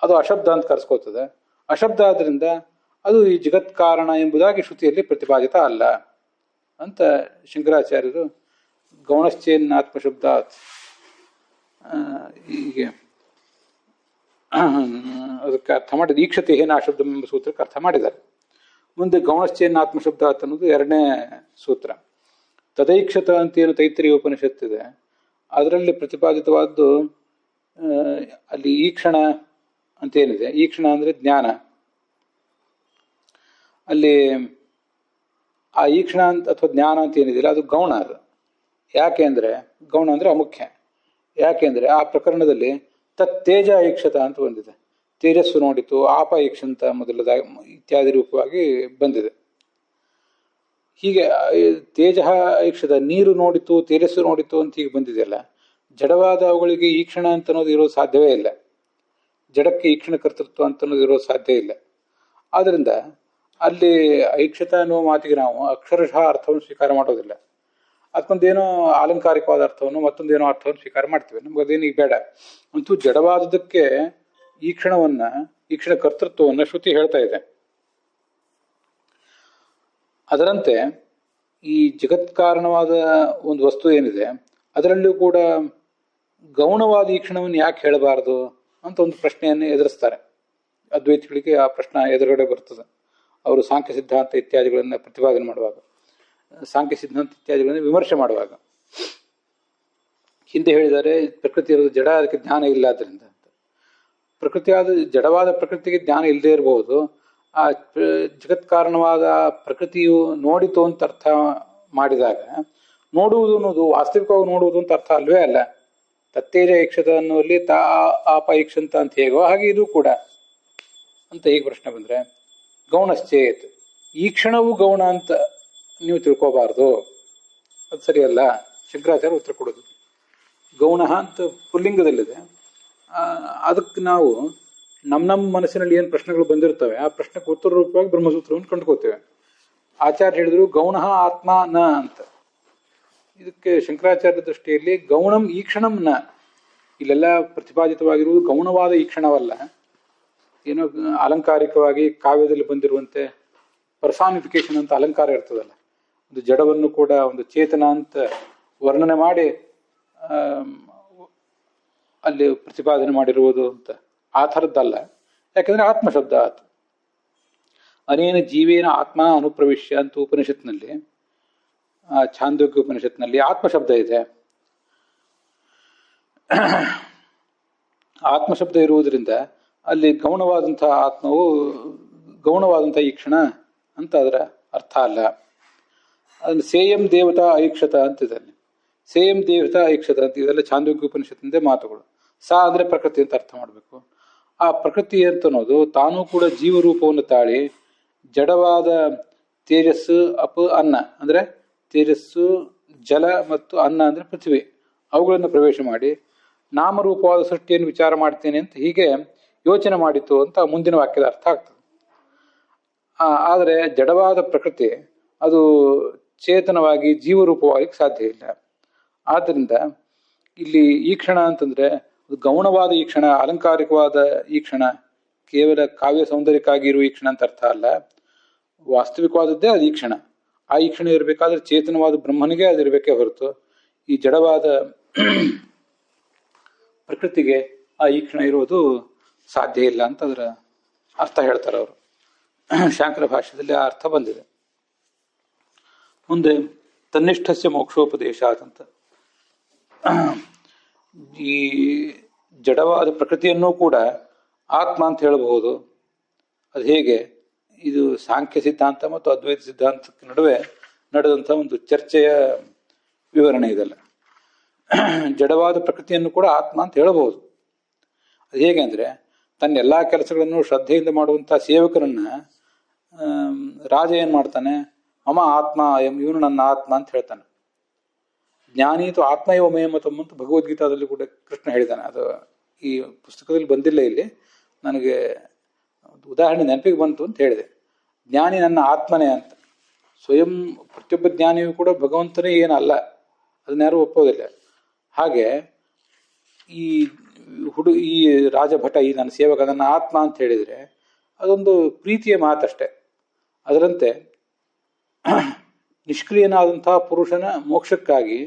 ಅದು ಅಶಬ್ದ ಅಂತ ಕರೆಸ್ಕೋತದೆ. ಅಶಬ್ದ ಆದ್ದರಿಂದ ಅದು ಈ ಜಗತ್ ಕಾರಣ ಎಂಬುದಾಗಿ ಶ್ರುತಿಯಲ್ಲಿ ಪ್ರತಿಪಾದಿತ ಅಲ್ಲ ಅಂತ ಶಂಕರಾಚಾರ್ಯರು ಗೌಣಶ್ಚೇನ್ನಾತ್ಮಶಬ್ದಾತ್ ಹೀಗೆ ಅದಕ್ಕೆ ಅರ್ಥ ಮಾಡಿದ ಈಕ್ಷತೆ ಏನ ಅಶಬ್ದ ಎಂಬ ಸೂತ್ರಕ್ಕೆ ಅರ್ಥ ಮಾಡಿದ್ದಾರೆ. ಮುಂದೆ ಗೌಣಶ್ಚೇನ್ನಾತ್ಮಶಬ್ದಾತ್ ಅನ್ನೋದು ಎರಡನೇ ಸೂತ್ರ. ತದೈಕ್ಷತ ಅಂತೇನು ತೈತ್ರಿಯ ಉಪನಿಷತ್ತಿದೆ, ಅದರಲ್ಲಿ ಪ್ರತಿಪಾದಿತವಾದ್ದು ಅಲ್ಲಿ ಈಕ್ಷಣ ಅಂತೇನಿದೆ, ಈಕ್ಷಣ ಅಂದರೆ ಜ್ಞಾನ. ಅಲ್ಲಿ ಆ ಈಕ್ಷಣ ಅಂತ ಅಥವಾ ಜ್ಞಾನ ಅಂತ ಏನಿದೆಯಲ್ಲ ಅದು ಗೌಣ. ಅದು ಯಾಕೆ ಅಂದರೆ ಗೌಣ ಅಂದರೆ ಅಮುಖ್ಯ. ಯಾಕೆಂದರೆ ಆ ಪ್ರಕರಣದಲ್ಲಿ ತತ್ತೇಜ ಈಕ್ಷತ ಅಂತ ಬಂದಿದೆ. ತೇಜಸ್ಸು ನೋಡಿತು, ಆಪ ಈಕ್ಷಂತ ಮೊದಲದಾಗಿ ಇತ್ಯಾದಿ ರೂಪವಾಗಿ ಬಂದಿದೆ. ಹೀಗೆ ತೇಜ ಈಕ್ಷತ, ನೀರು ನೋಡಿತು, ತೇಜಸ್ಸು ನೋಡಿತು ಅಂತ ಹೀಗೆ ಬಂದಿದೆಯಲ್ಲ. ಜಡವಾದ ಅವುಗಳಿಗೆ ಈಕ್ಷಣ ಅಂತ ಅನ್ನೋದು ಇರೋದು ಸಾಧ್ಯವೇ ಇಲ್ಲ. ಜಡಕ್ಕೆ ಈಕ್ಷಣ ಕರ್ತೃತ್ವ ಅಂತ ಅನ್ನೋದು ಇರೋದು ಸಾಧ್ಯ ಇಲ್ಲ. ಆದ್ದರಿಂದ ಅಲ್ಲಿ ಐಕ್ಷತ ಅನ್ನುವ ಮಾತಿಗೆ ನಾವು ಅಕ್ಷರಶಃ ಅರ್ಥವನ್ನು ಸ್ವೀಕಾರ ಮಾಡೋದಿಲ್ಲ. ಅದಕ್ಕೊಂದೇನೋ ಆಲಂಕಾರಿಕವಾದ ಅರ್ಥವನ್ನು ಮತ್ತೊಂದೇನೋ ಅರ್ಥವನ್ನು ಸ್ವೀಕಾರ ಮಾಡ್ತೀವಿ. ನಮ್ಗೆ ಅದೇನು ಈಗ ಬೇಡ. ಅಂತೂ ಜಡವಾದದಕ್ಕೆ ಈಕ್ಷಣ ಕರ್ತೃತ್ವವನ್ನು ಶ್ರುತಿ ಹೇಳ್ತಾ ಇದೆ. ಅದರಂತೆ ಈ ಜಗತ್ ಕಾರಣವಾದ ಒಂದು ವಸ್ತು ಏನಿದೆ ಅದರಲ್ಲೂ ಕೂಡ ಗೌಣವಾದ ಈಕ್ಷಣವನ್ನು ಯಾಕೆ ಹೇಳಬಾರದು ಅಂತ ಒಂದು ಪ್ರಶ್ನೆಯನ್ನು ಎದುರಿಸ್ತಾರೆ. ಅದ್ವೈತಿಗಳಿಗೆ ಆ ಪ್ರಶ್ನೆ ಎದುರುಗಡೆ ಬರ್ತದೆ. ಅವರು ಸಾಂಖ್ಯ ಸಿದ್ಧಾಂತ ಇತ್ಯಾದಿಗಳನ್ನು ಪ್ರತಿಪಾದನೆ ಮಾಡುವಾಗ, ಸಾಂಖ್ಯ ಸಿದ್ಧಾಂತ ಇತ್ಯಾದಿಗಳನ್ನು ವಿಮರ್ಶೆ ಮಾಡುವಾಗ ಹಿಂದೆ ಹೇಳಿದ್ದಾರೆ ಪ್ರಕೃತಿ ಇರೋದು ಜಡ, ಅದಕ್ಕೆ ಜ್ಞಾನ ಇಲ್ಲ ಆದ್ದರಿಂದ ಅಂತ. ಪ್ರಕೃತಿಯಾದ ಜಡವಾದ ಪ್ರಕೃತಿಗೆ ಜ್ಞಾನ ಇಲ್ಲದೆ ಇರಬಹುದು. ಆ ಜಗತ್ ಕಾರಣವಾದ ಪ್ರಕೃತಿಯು ನೋಡಿತು ಅಂತ ಅರ್ಥ ಮಾಡಿದಾಗ ನೋಡುವುದು ಅನ್ನೋದು ವಾಸ್ತವಿಕವಾಗಿ ನೋಡುವುದು ಅಂತ ಅರ್ಥ ಅಲ್ವೇ ಅಲ್ಲ. ತತ್ತೇಜ ಈಕ್ಷತ ಅನ್ನುವಲ್ಲಿ ಆಪ ಈಕ್ಷಂತ ಅಂತ ಹೇಗೋ ಹಾಗೆ ಇದು ಕೂಡ ಅಂತ ಹೀಗೆ ಪ್ರಶ್ನೆ ಬಂದರೆ ಗೌಣಶ್ಚೇತ್, ಈ ಕ್ಷಣವೂ ಗೌಣ ಅಂತ ನೀವು ತಿಳ್ಕೋಬಾರ್ದು, ಅದು ಸರಿಯಲ್ಲ. ಶಂಕರಾಚಾರ್ಯ ಉತ್ತರ ಕೊಡೋದು ಗೌಣ ಅಂತ ಪುಲ್ಲಿಂಗದಲ್ಲಿದೆ. ಅದಕ್ಕೆ ನಾವು ನಮ್ಮ ಮನಸ್ಸಿನಲ್ಲಿ ಏನು ಪ್ರಶ್ನೆಗಳು ಬಂದಿರ್ತವೆ ಆ ಪ್ರಶ್ನೆಗೆ ಉತ್ತರ ರೂಪವಾಗಿ ಬ್ರಹ್ಮಸೂತ್ರವನ್ನು ಕಂಡುಕೋತೇವೆ. ಆಚಾರ್ಯ ಹೇಳಿದ್ರು ಗೌಣ ಆತ್ಮ ನ ಅಂತ. ಇದಕ್ಕೆ ಶಂಕರಾಚಾರ್ಯ ದೃಷ್ಟಿಯಲ್ಲಿ ಗೌಣಂ ಈಕ್ಷಣಂ ನ, ಇಲ್ಲೆಲ್ಲ ಪ್ರತಿಪಾದಿತವಾಗಿರುವುದು ಗೌಣವಾದ ಈಕ್ಷಣವಲ್ಲ. ಏನೋ ಅಲಂಕಾರಿಕವಾಗಿ ಕಾವ್ಯದಲ್ಲಿ ಬಂದಿರುವಂತೆ ಪರ್ಸಾನಿಫಿಕೇಶನ್ ಅಂತ ಅಲಂಕಾರ ಇರ್ತದಲ್ಲ, ಒಂದು ಜಡವನ್ನು ಕೂಡ ಒಂದು ಚೇತನ ಅಂತ ವರ್ಣನೆ ಮಾಡಿ ಅಲ್ಲಿ ಪ್ರತಿಪಾದನೆ ಮಾಡಿರುವುದು ಅಂತ ಆ ಥರದ್ದಲ್ಲ. ಯಾಕಂದ್ರೆ ಆತ್ಮಶಬ್ದ ಆತ ಅನೇನ ಜೀವೇನ ಆತ್ಮನ ಅನುಪ್ರವಿಶ್ಯ ಅಂತ ಉಪನಿಷತ್ನಲ್ಲಿ, ಛಾಂದೋಗ್ಯ ಉಪನಿಷತ್ನಲ್ಲಿ ಆತ್ಮಶಬ್ದ ಇದೆ. ಆತ್ಮಶಬ್ದ ಇರುವುದರಿಂದ ಅಲ್ಲಿ ಗೌಣವಾದಂತಹ ಆತ್ಮವು ಗೌಣವಾದಂತಹ ಈಕ್ಷಣ ಅಂತ ಅದರ ಅರ್ಥ ಅಲ್ಲ. ಅದನ್ನು ಸೇಯಂ ದೇವತಾ ಐಕ್ಷತ ಅಂತಿದೆ. ಸೇಯಂ ದೇವತಾ ಐಕ್ಷತ ಅಂತ ಇದೆಲ್ಲ ಛಾಂದೋಗ್ಯ ಉಪನಿಷತ್ತಿಂದ ಮಾತುಗಳು. ಸಾ ಅಂದರೆ ಪ್ರಕೃತಿ ಅಂತ ಅರ್ಥ ಮಾಡಬೇಕು. ಆ ಪ್ರಕೃತಿ ಅಂತ ಅನ್ನೋದು ತಾನೂ ಕೂಡ ಜೀವರೂಪವನ್ನು ತಾಳಿ ಜಡವಾದ ತೇಜಸ್ಸು ಅನ್ನ ಅಂದರೆ ತೇಜಸ್ಸು, ಜಲ ಮತ್ತು ಅನ್ನ ಅಂದರೆ ಪೃಥ್ವಿ, ಅವುಗಳನ್ನು ಪ್ರವೇಶ ಮಾಡಿ ನಾಮರೂಪವಾದ ಸೃಷ್ಟಿಯನ್ನು ವಿಚಾರ ಮಾಡ್ತೇನೆ ಅಂತ ಹೀಗೆ ಯೋಚನೆ ಮಾಡಿತು ಅಂತ ಮುಂದಿನ ವಾಕ್ಯದ ಅರ್ಥ ಆಗ್ತದೆ. ಆದರೆ ಜಡವಾದ ಪ್ರಕೃತಿ ಅದು ಚೇತನವಾಗಿ ಜೀವರೂಪವಾಗಿ ಸಾಧ್ಯ ಇಲ್ಲ. ಆದ್ದರಿಂದ ಇಲ್ಲಿ ಈಕ್ಷಣ ಅಂತಂದ್ರೆ ಅದು ಗೌಣವಾದ ಈಕ್ಷಣ, ಅಲಂಕಾರಿಕವಾದ ಈಕ್ಷಣ, ಕೇವಲ ಕಾವ್ಯ ಸೌಂದರ್ಯಕ್ಕಾಗಿ ಇರುವ ಈಕ್ಷಣ ಅಂತ ಅರ್ಥ ಅಲ್ಲ. ವಾಸ್ತವಿಕವಾದದ್ದೇ ಅದು ಈಕ್ಷಣ. ಆ ಈಕ್ಷಣ ಇರಬೇಕಾದ್ರೆ ಚೇತನವಾದ ಬ್ರಹ್ಮನಿಗೆ ಅದಿರಬೇಕೇ ಹೊರತು ಈ ಜಡವಾದ ಪ್ರಕೃತಿಗೆ ಆ ಈಕ್ಷಣ ಇರುವುದು ಸಾಧ್ಯ ಇಲ್ಲ ಅಂತ ಅದರ ಅರ್ಥ ಹೇಳ್ತಾರೆ ಅವರು. ಶಾಂಕರ ಭಾಷ್ಯದಲ್ಲಿ ಆ ಅರ್ಥ ಬಂದಿದೆ. ಮುಂದೆ ತನ್ನಿಷ್ಠಸ್ಯ ಮೋಕ್ಷೋಪದೇಶ ಅಂತ, ಈ ಜಡವಾದ ಪ್ರಕೃತಿಯನ್ನೂ ಕೂಡ ಆತ್ಮ ಅಂತ ಹೇಳಬಹುದು. ಅದು ಹೇಗೆ? ಇದು ಸಾಂಖ್ಯ ಸಿದ್ಧಾಂತ ಮತ್ತು ಅದ್ವೈತ ಸಿದ್ಧಾಂತಕ್ಕೆ ನಡುವೆ ನಡೆದಂಥ ಒಂದು ಚರ್ಚೆಯ ವಿವರಣೆ ಇದೆಲ್ಲ. ಜಡವಾದ ಪ್ರಕೃತಿಯನ್ನು ಕೂಡ ಆತ್ಮ ಅಂತ ಹೇಳಬಹುದು. ಅದು ಹೇಗೆ ಅಂದರೆ ತನ್ನ ಎಲ್ಲ ಕೆಲಸಗಳನ್ನು ಶ್ರದ್ಧೆಯಿಂದ ಮಾಡುವಂಥ ಸೇವಕರನ್ನ ರಾಜ ಏನು ಮಾಡ್ತಾನೆ, ಮಮ ಆತ್ಮ ಇವನು ನನ್ನ ಆತ್ಮ ಅಂತ ಹೇಳ್ತಾನೆ. ಜ್ಞಾನೀತು ಆತ್ಮಯೋ ಮೇಮತಮ್ ಅಂತ ಭಗವದ್ಗೀತಾದಲ್ಲಿ ಕೂಡ ಕೃಷ್ಣ ಹೇಳಿದ್ದಾನೆ. ಅದು ಈ ಪುಸ್ತಕದಲ್ಲಿ ಬಂದಿಲ್ಲ, ಇಲ್ಲಿ ನನಗೆ ಉದಾಹರಣೆ ನೆನಪಿಗೆ ಬಂತು ಅಂತ ಹೇಳಿದೆ. ಜ್ಞಾನಿ ನನ್ನ ಆತ್ಮನೇ ಅಂತ. ಸ್ವಯಂ ಪ್ರತಿಯೊಬ್ಬ ಜ್ಞಾನಿಯೂ ಕೂಡ ಭಗವಂತನೇ ಏನಲ್ಲ, ಅದನ್ನ ಯಾರೂ ಒಪ್ಪೋದಿಲ್ಲ. ಹಾಗೆ ಈ ಈ ರಾಜಭಟ, ಈ ನನ್ನ ಸೇವಕ ನನ್ನ ಆತ್ಮ ಅಂತ ಹೇಳಿದರೆ ಅದೊಂದು ಪ್ರೀತಿಯ ಮಾತಷ್ಟೆ. ಅದರಂತೆ ನಿಷ್ಕ್ರಿಯನಾದಂತಹ ಪುರುಷನ ಮೋಕ್ಷಕ್ಕಾಗಿ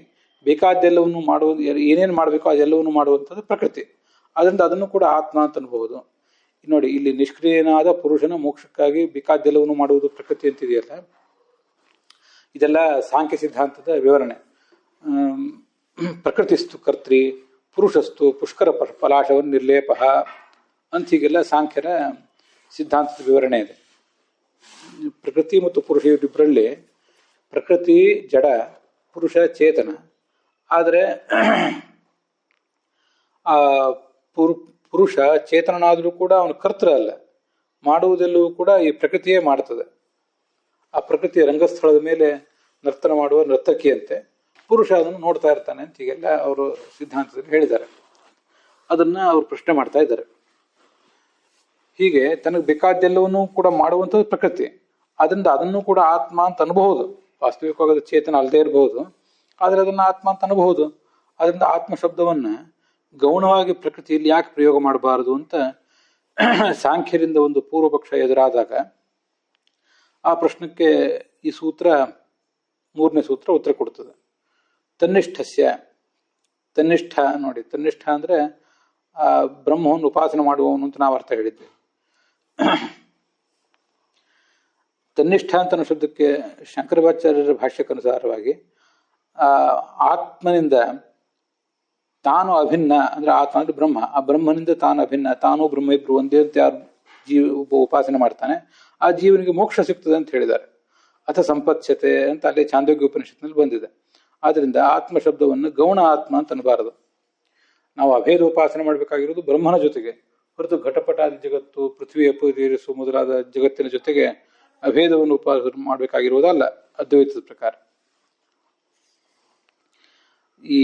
ಬೇಕಾದ್ದೆಲ್ಲವನ್ನು ಮಾಡುವುದು, ಏನೇನು ಮಾಡಬೇಕೋ ಅದೆಲ್ಲವನ್ನು ಮಾಡುವಂಥದ್ದು ಪ್ರಕೃತಿ. ಅದರಿಂದ ಅದನ್ನು ಕೂಡ ಆತ್ಮ ಅಂತ ಅನ್ಬಹುದು. ನೋಡಿ, ಇಲ್ಲಿ ನಿಷ್ಕ್ರಿಯನಾದ ಪುರುಷನ ಮೋಕ್ಷಕ್ಕಾಗಿ ಬೇಕಾದ್ದೆಲ್ಲವನ್ನು ಮಾಡುವುದು ಪ್ರಕೃತಿ ಅಂತಿದೆಯಲ್ಲ, ಇದೆಲ್ಲ ಸಾಂಖ್ಯ ಸಿದ್ಧಾಂತದ ವಿವರಣೆ. ಪ್ರಕೃತಿಸ್ತು ಕರ್ತೃ, ಪುರುಷಸ್ತು ಪುಷ್ಕರ ಪಲಾಶವನ್ನು ನಿರ್ಲೇಪ ಅಂತ ಹೀಗೆಲ್ಲ ಸಾಂಖ್ಯರ ಸಿದ್ಧಾಂತದ ವಿವರಣೆ ಇದೆ. ಪ್ರಕೃತಿ ಮತ್ತು ಪುರುಷ ಇಬ್ಬರಲ್ಲಿ ಪ್ರಕೃತಿ ಜಡ, ಪುರುಷ ಚೇತನ. ಆದರೆ ಆ ಪುರುಷ ಚೇತನನಾದರೂ ಕೂಡ ಅವನು ಕರ್ತೃ ಅಲ್ಲ, ಮಾಡುವುದೆಲ್ಲವೂ ಕೂಡ ಈ ಪ್ರಕೃತಿಯೇ ಮಾಡ್ತದೆ. ಆ ಪ್ರಕೃತಿಯ ರಂಗಸ್ಥಳದ ಮೇಲೆ ನರ್ತನ ಮಾಡುವ ನರ್ತಕಿಯಂತೆ ಪುರುಷ ಅದನ್ನು ನೋಡ್ತಾ ಇರ್ತಾನೆ ಅಂತ ಹೀಗೆಲ್ಲ ಅವರು ಸಿದ್ಧಾಂತದಲ್ಲಿ ಹೇಳಿದ್ದಾರೆ. ಅದನ್ನ ಅವರು ಪ್ರಶ್ನೆ ಮಾಡ್ತಾ ಇದ್ದಾರೆ. ಹೀಗೆ ತನಗೆ ಬೇಕಾದ್ದೆಲ್ಲವನ್ನೂ ಕೂಡ ಮಾಡುವಂಥದ್ದು ಪ್ರಕೃತಿ. ಅದರಿಂದ ಅದನ್ನು ಕೂಡ ಆತ್ಮ ಅಂತ ಅನ್ಬಹುದು. ವಾಸ್ತವಿಕವಾದ ಚೇತನ ಅಲ್ಲದೆ ಇರಬಹುದು, ಆದರೆ ಅದನ್ನು ಆತ್ಮ ಅಂತ ಅನ್ಬಹುದು. ಅದರಿಂದ ಆತ್ಮ ಶಬ್ದವನ್ನ ಗೌಣವಾಗಿ ಪ್ರಕೃತಿಯಲ್ಲಿ ಯಾಕೆ ಪ್ರಯೋಗ ಮಾಡಬಾರದು ಅಂತ ಸಾಂಖ್ಯರಿಂದ ಒಂದು ಪೂರ್ವ ಪಕ್ಷ ಎದುರಾದಾಗ ಆ ಪ್ರಶ್ನಕ್ಕೆ ಈ ಸೂತ್ರ, ಮೂರನೇ ಸೂತ್ರ ಉತ್ತರ ಕೊಡ್ತದೆ. ತನ್ನಿಷ್ಠಸ್ಯ, ತನ್ನಿಷ್ಠ ನೋಡಿ, ತನ್ನಿಷ್ಠ ಅಂದ್ರೆ ಆ ಬ್ರಹ್ಮವನ್ನು ಉಪಾಸನೆ ಮಾಡುವವನು ಅಂತ ನಾವು ಅರ್ಥ ಹೇಳಿದ್ವಿ. ತನ್ನಿಷ್ಠ ಅಂತ ಅನ್ನೋ ಶಬ್ದಕ್ಕೆ ಶಂಕರಾಚಾರ್ಯರ ಭಾಷ್ಯಕ್ಕನುಸಾರವಾಗಿ ಆತ್ಮನಿಂದ ತಾನು ಅಭಿನ್ನ ಅಂದ್ರೆ ಆತ್ಮ ಅಂದ್ರೆ ಬ್ರಹ್ಮ, ಆ ಬ್ರಹ್ಮನಿಂದ ತಾನು ಅಭಿನ್ನ, ತಾನು ಬ್ರಹ್ಮ ಇಬ್ರು ಒಂದೇ ಅಂತ ಯಾರು ಒಬ್ಬ ಉಪಾಸನೆ ಮಾಡ್ತಾನೆ ಆ ಜೀವನಿಗೆ ಮೋಕ್ಷ ಸಿಗ್ತದೆ ಅಂತ ಹೇಳಿದ್ದಾರೆ. ಅಥ ಸಂಪತ್ಸ್ಯತೆ ಅಂತ ಅಲ್ಲಿ ಚಾಂದೋಗ್ಯ ಉಪನಿಷತ್ನಲ್ಲಿ ಬಂದಿದೆ. ಆದ್ರಿಂದ ಆತ್ಮ ಶಬ್ದವನ್ನು ಗೌಣ ಆತ್ಮ ಅಂತ ಅನ್ನಬಾರದು. ನಾವು ಅಭೇದ ಉಪಾಸನೆ ಮಾಡಬೇಕಾಗಿರೋದು ಬ್ರಹ್ಮನ ಜೊತೆಗೆ, ಹೊರತು ಘಟಪಟಾದಿ ಜಗತ್ತು, ಪೃಥ್ವಿ ಅಪರಿಸು ಮೊದಲಾದ ಜಗತ್ತಿನ ಜೊತೆಗೆ ಅಭೇದವನ್ನು ಉಪಾಸನೆ ಮಾಡಬೇಕಾಗಿರುವುದಲ್ಲ ಅದ್ವೈತದ ಪ್ರಕಾರ. ಈ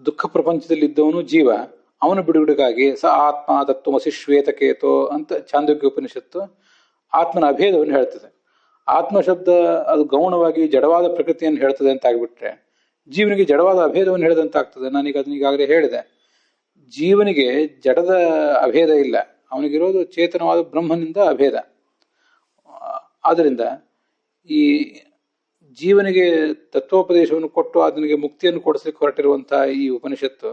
ದುಃಖ ಪ್ರಪಂಚದಲ್ಲಿ ಇದ್ದವನು ಜೀವ, ಅವನ ಬಿಡುಗಡೆಗಾಗಿ ಸ ಆತ್ಮ ತತ್ವಮಸಿ ಶ್ವೇತಕೇತೋ ಅಂತ ಚಾಂದೋಗ್ಯ ಉಪನಿಷತ್ತು ಆತ್ಮನ ಅಭೇದವನ್ನು ಹೇಳ್ತದೆ. ಆತ್ಮ ಶಬ್ದ ಅದು ಗೌಣವಾಗಿ ಜಡವಾದ ಪ್ರಕೃತಿಯನ್ನು ಹೇಳ್ತದೆ ಅಂತ ಆಗ್ಬಿಟ್ರೆ ಜೀವನಿಗೆ ಜಡವಾದ ಅಭೇದವನ್ನು ಹೇಳಿದಂತಾಗ್ತದೆ. ನಾನೀಗ ಅದನ್ನ ಈಗಾಗಲೇ ಹೇಳಿದೆ. ಜೀವನಿಗೆ ಜಡದ ಅಭೇದ ಇಲ್ಲ, ಅವನಿಗಿರೋದು ಚೇತನವಾದ ಬ್ರಹ್ಮನಿಂದ ಅಭೇದ. ಆದ್ದರಿಂದ ಈ ಜೀವನಿಗೆ ತತ್ವೋಪದೇಶವನ್ನು ಕೊಟ್ಟು ಅದನಿಗೆ ಮುಕ್ತಿಯನ್ನು ಕೊಡಿಸ್ಲಿಕ್ಕೆ ಹೊರಟಿರುವಂತಹ ಈ ಉಪನಿಷತ್ತು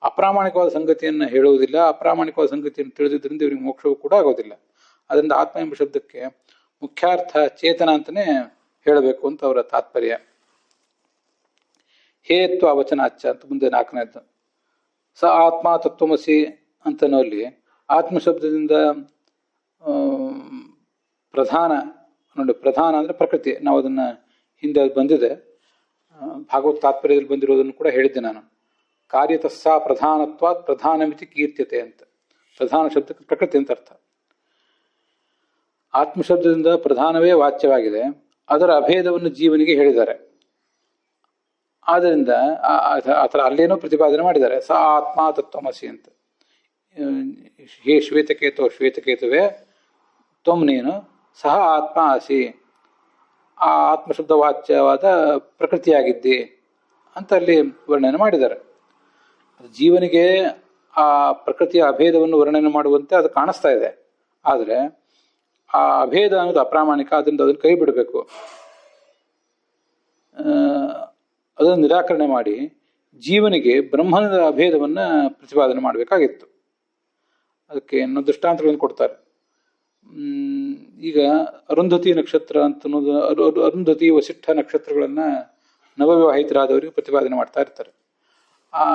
ಅಪ್ರಾಮಾಣಿಕವಾದ ಸಂಗತಿಯನ್ನು ಹೇಳುವುದಿಲ್ಲ. ಅಪ್ರಾಮಾಣಿಕವಾದ ಸಂಗತಿಯನ್ನು ತಿಳಿದಿದ್ದರಿಂದ ಇವನಿಗೆ ಮೋಕ್ಷವೂ ಕೂಡ ಆಗೋದಿಲ್ಲ. ಅದರಿಂದ ಆತ್ಮ ಎಂಬ ಶಬ್ದಕ್ಕೆ ಮುಖ್ಯಾರ್ಥ ಚೇತನ ಅಂತಾನೆ ಹೇಳಬೇಕು ಅಂತ ಅವರ ತಾತ್ಪರ್ಯ. ಹೇತ್ವ ವಚನಾಚ ಅಂತ ಮುಂದೆ ನಾಲ್ಕನೇದ್ದು. ಸ ಆತ್ಮ ತತ್ವಮಸಿ ಅಂತನಲ್ಲಿ ಆತ್ಮ ಶಬ್ದದಿಂದ ಪ್ರಧಾನ ನೋಡಿ, ಪ್ರಧಾನ ಅಂದ್ರೆ ಪ್ರಕೃತಿ. ನಾವು ಅದನ್ನ ಹಿಂದೆ ಬಂದಿದೆ, ಭಾಗವತ್ ತಾತ್ಪರ್ಯದಲ್ಲಿ ಬಂದಿರೋದನ್ನು ಕೂಡ ಹೇಳಿದ್ದೆ ನಾನು. ಕಾರ್ಯತಸ್ಸಾ ಪ್ರಧಾನತ್ವಾತ್ ಪ್ರಧಾನಮಿತಿ ಕೀರ್ತ್ಯತೆ ಅಂತ. ಪ್ರಧಾನ ಶಬ್ದಕ್ಕೆ ಪ್ರಕೃತಿ ಅಂತ ಅರ್ಥ. ಆತ್ಮಶಬ್ದದಿಂದ ಪ್ರಧಾನವೇ ವಾಚ್ಯವಾಗಿದೆ, ಅದರ ಅಭೇದವನ್ನು ಜೀವನಿಗೆ ಹೇಳಿದ್ದಾರೆ. ಆದ್ದರಿಂದ ಆತರ ಅಲ್ಲೇನೋ ಪ್ರತಿಪಾದನೆ ಮಾಡಿದ್ದಾರೆ. ಸ ಆತ್ಮ ತತ್ವಮಸಿ ಅಂತ. ಹೇ ಶ್ವೇತಕೇತು, ಶ್ವೇತಕೇತುವೆ ತ್ವಂ ನೀನು ಸಹ ಆತ್ಮ ಆಸಿ, ಆ ಆತ್ಮಶಬ್ದ ವಾಚ್ಯವಾದ ಪ್ರಕೃತಿಯಾಗಿದ್ದಿ ಅಂತ ಅಲ್ಲಿ ವರ್ಣನೆ ಮಾಡಿದ್ದಾರೆ. ಜೀವನಿಗೆ ಆ ಪ್ರಕೃತಿಯ ಅಭೇದವನ್ನು ವರ್ಣನೆ ಮಾಡುವಂತೆ ಅದು ಕಾಣಿಸ್ತಾ ಇದೆ. ಆದರೆ ಆ ಅಭೇದ ಅನ್ನೋದು ಅಪ್ರಾಮಾಣಿಕ, ಅದರಿಂದ ಅದನ್ನು ಕೈ ಬಿಡಬೇಕು. ಅದನ್ನು ನಿರಾಕರಣೆ ಮಾಡಿ ಜೀವನಿಗೆ ಬ್ರಹ್ಮನ ಅಭೇದವನ್ನ ಪ್ರತಿಪಾದನೆ ಮಾಡಬೇಕಾಗಿತ್ತು. ಅದಕ್ಕೆ ಇನ್ನೊಂದು ದೃಷ್ಟಾಂತಗಳನ್ನು ಕೊಡ್ತಾರೆ. ಈಗ ಅರುಂಧತಿ ನಕ್ಷತ್ರ ಅಂತ ಅರುಂಧತಿ ವಸಿಷ್ಠ ನಕ್ಷತ್ರಗಳನ್ನ ನವವಿವಾಹಿತರಾದವರಿಗೆ ಪ್ರತಿಪಾದನೆ ಮಾಡ್ತಾ ಇರ್ತಾರೆ. ಆ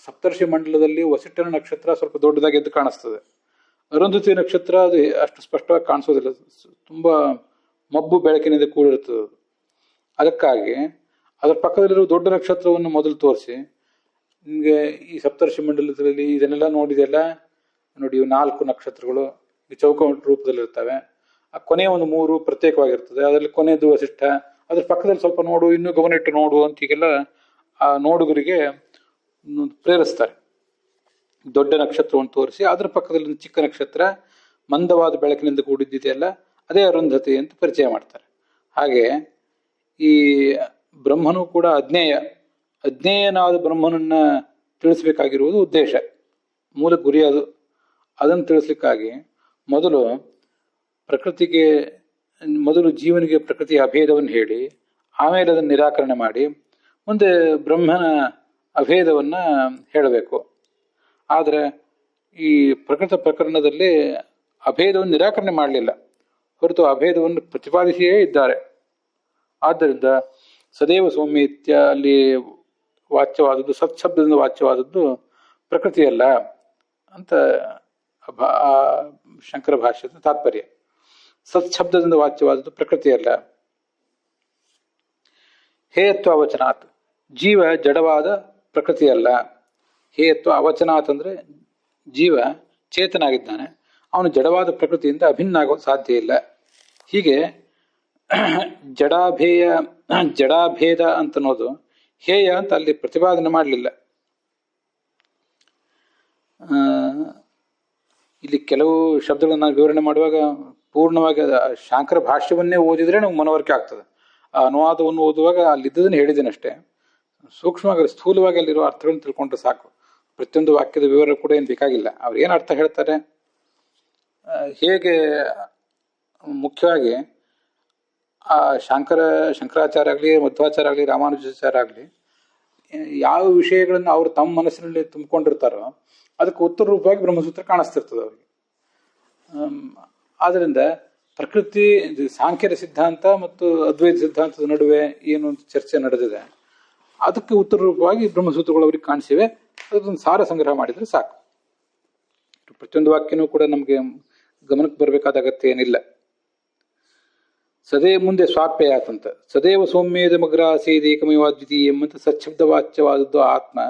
ಸಪ್ತರ್ಷಿ ಮಂಡಲದಲ್ಲಿ ವಸಿಷ್ಠನ ನಕ್ಷತ್ರ ಸ್ವಲ್ಪ ದೊಡ್ಡದಾಗಿ ಎದ್ದು ಕಾಣಿಸ್ತದೆ. ಅರುಂಧತಿ ನಕ್ಷತ್ರ ಅದು ಅಷ್ಟು ಸ್ಪಷ್ಟವಾಗಿ ಕಾಣಿಸೋದಿಲ್ಲ, ತುಂಬಾ ಮಬ್ಬು ಬೆಳಕಿನಿಂದ ಕೂಡಿರ್ತದೆ. ಅದಕ್ಕಾಗಿ ಅದರ ಪಕ್ಕದಲ್ಲಿರುವ ದೊಡ್ಡ ನಕ್ಷತ್ರವನ್ನು ಮೊದಲು ತೋರಿಸಿ, ನಿಮಗೆ ಈ ಸಪ್ತರ್ಷಿ ಮಂಡಲದಲ್ಲಿ ಇದನ್ನೆಲ್ಲ ನೋಡಿದೆಲ್ಲ ನೋಡಿ, ಇವು 4 ನಕ್ಷತ್ರಗಳು ಈ ಚೌಕ ರೂಪದಲ್ಲಿರ್ತವೆ. ಆ ಕೊನೆಯ ಒಂದು 3 ಪ್ರತ್ಯೇಕವಾಗಿರ್ತದೆ. ಅದರಲ್ಲಿ ಕೊನೆಯದು ವಸಿಷ್ಠ, ಅದ್ರ ಪಕ್ಕದಲ್ಲಿ ಸ್ವಲ್ಪ ನೋಡು, ಇನ್ನೂ ಗಮನ ಇಟ್ಟು ನೋಡು ಅಂತ ಹೀಗೆಲ್ಲ ಆ ನೋಡುಗರಿಗೆ ಪ್ರೇರಿಸ್ತಾರೆ. ದೊಡ್ಡ ನಕ್ಷತ್ರವನ್ನು ತೋರಿಸಿ ಅದರ ಪಕ್ಕದಲ್ಲಿ ಒಂದು ಚಿಕ್ಕ ನಕ್ಷತ್ರ ಮಂದವಾದ ಬೆಳಕಿನಿಂದ ಕೂಡಿದ್ದಿದೆಯಲ್ಲ, ಅದೇ ಅರುಂಧತಿ ಅಂತ ಪರಿಚಯ ಮಾಡ್ತಾರೆ. ಹಾಗೆ ಈ ಬ್ರಹ್ಮನು ಕೂಡ ಅಜ್ಞೇಯ, ಅಜ್ಞೇಯನಾದ ಬ್ರಹ್ಮನನ್ನ ತಿಳಿಸ್ಬೇಕಾಗಿರುವುದು ಉದ್ದೇಶ, ಮೂಲ ಗುರಿ ಅದು. ಅದನ್ನು ತಿಳಿಸ್ಲಿಕ್ಕಾಗಿ ಮೊದಲು ಜೀವನಿಗೆ ಪ್ರಕೃತಿಯ ಅಭೇದವನ್ನು ಹೇಳಿ ಆಮೇಲೆ ಅದನ್ನು ನಿರಾಕರಣೆ ಮಾಡಿ ಮುಂದೆ ಬ್ರಹ್ಮನ ಅಭೇದವನ್ನ ಹೇಳಬೇಕು. ಆದರೆ ಈ ಪ್ರಕೃತ ಪ್ರಕರಣದಲ್ಲಿ ಅಭೇದವನ್ನು ನಿರಾಕರಣೆ ಮಾಡಲಿಲ್ಲ, ಹೊರತು ಅಭೇದವನ್ನು ಪ್ರತಿಪಾದಿಸಿಯೇ ಇದ್ದಾರೆ. ಆದ್ದರಿಂದ ಸದೇವ ಸೌಮ್ಯತ್ಯ ಅಲ್ಲಿ ವಾಚ್ಯವಾದದ್ದು, ಸತ್ಶಬ್ದದಿಂದ ವಾಚ್ಯವಾದದ್ದು ಪ್ರಕೃತಿಯಲ್ಲ ಅಂತ ಶಂಕರ ಭಾಷ್ಯದ ತಾತ್ಪರ್ಯ. ಸತ್ಶಬ್ದದಿಂದ ವಾಚ್ಯವಾದದ್ದು ಪ್ರಕೃತಿಯಲ್ಲ. ಹೇಯತ್ವ ಅವಚನಾತ್, ಜೀವ ಜಡವಾದ ಪ್ರಕೃತಿಯಲ್ಲ. ಹೇಯತ್ವ ಅವಚನಾತ್ ಅಂದ್ರೆ ಜೀವ ಚೇತನಾಗಿದ್ದಾನೆ, ಅವನು ಜಡವಾದ ಪ್ರಕೃತಿಯಿಂದ ಅಭಿನ್ನ ಆಗೋದು ಸಾಧ್ಯ ಇಲ್ಲ. ಹೀಗೆ ಜಡಾಭೇದ ಅಂತನ್ನೋದು ಹೇಯ ಅಂತ ಅಲ್ಲಿ ಪ್ರತಿಪಾದನೆ ಮಾಡಲಿಲ್ಲ. ಇಲ್ಲಿ ಕೆಲವು ಶಬ್ದಗಳನ್ನು ನಾವು ವಿವರಣೆ ಮಾಡುವಾಗ ಪೂರ್ಣವಾಗಿ ಶಾಂಕರ ಭಾಷ್ಯವನ್ನೇ ಓದಿದ್ರೆ ನಮ್ಗೆ ಮನವರಿಕೆ ಆಗ್ತದೆ. ಆ ಅನುವಾದವನ್ನು ಓದುವಾಗ ಅಲ್ಲಿದ್ದದನ್ನು ಹೇಳಿದ್ದೇನೆ ಅಷ್ಟೇ. ಸೂಕ್ಷ್ಮವಾಗಿ ಸ್ಥೂಲವಾಗಿ ಅಲ್ಲಿರೋ ಅರ್ಥಗಳನ್ನು ತಿಳ್ಕೊಂಡ್ರೆ ಸಾಕು. ಪ್ರತಿಯೊಂದು ವಾಕ್ಯದ ವಿವರ ಕೂಡ ಏನು ಬೇಕಾಗಿಲ್ಲ. ಅವ್ರು ಏನು ಅರ್ಥ ಹೇಳ್ತಾರೆ, ಹೇಗೆ ಮುಖ್ಯವಾಗಿ ಆ ಶಂಕರಾಚಾರ್ಯ ಆಗಲಿ, ಮಧ್ವಾಚಾರ್ಯ ಆಗಲಿ, ರಾಮಾನುಜಾಚಾರ್ಯ ಆಗಲಿ, ಯಾವ ವಿಷಯಗಳನ್ನು ಅವರು ತಮ್ಮ ಮನಸ್ಸಿನಲ್ಲಿ ತುಂಬಿಕೊಂಡಿರ್ತಾರೋ ಅದಕ್ಕೆ ಉತ್ತರ ರೂಪವಾಗಿ ಬ್ರಹ್ಮಸೂತ್ರ ಕಾಣಿಸ್ತಿರ್ತದೆ ಅವ್ರಿಗೆ. ಆದ್ದರಿಂದ ಪ್ರಕೃತಿ ಸಾಂಖ್ಯರ ಸಿದ್ಧಾಂತ ಮತ್ತು ಅದ್ವೈತ ಸಿದ್ಧಾಂತದ ನಡುವೆ ಏನು ಚರ್ಚೆ ನಡೆದಿದೆ, ಅದಕ್ಕೆ ಉತ್ತರ ರೂಪವಾಗಿ ಬ್ರಹ್ಮಸೂತ್ರಗಳು ಅವ್ರಿಗೆ ಕಾಣಿಸಿವೆ. ಅದೊಂದು ಸಾರ ಸಂಗ್ರಹ ಮಾಡಿದರೆ ಸಾಕು. ಪ್ರತಿಯೊಂದು ವಾಕ್ಯನೂ ಕೂಡ ನಮಗೆ ಗಮನಕ್ಕೆ ಬರಬೇಕಾದ ಅಗತ್ಯ ಏನಿಲ್ಲ. ಮುಂದೆ ಸ್ವಾಪ್ಯಯಾತಂತ ಸದೇವ ಸೌಮ್ಯದ ಮಗ್ರ ಆಸೇದೇಕಮೇವ ದ್ವಿತೀಯ ಎಂಬಂತ ಸಚ್ಛಬ್ದ ವಾಚ್ಯವಾದದ್ದು ಆತ್ಮ.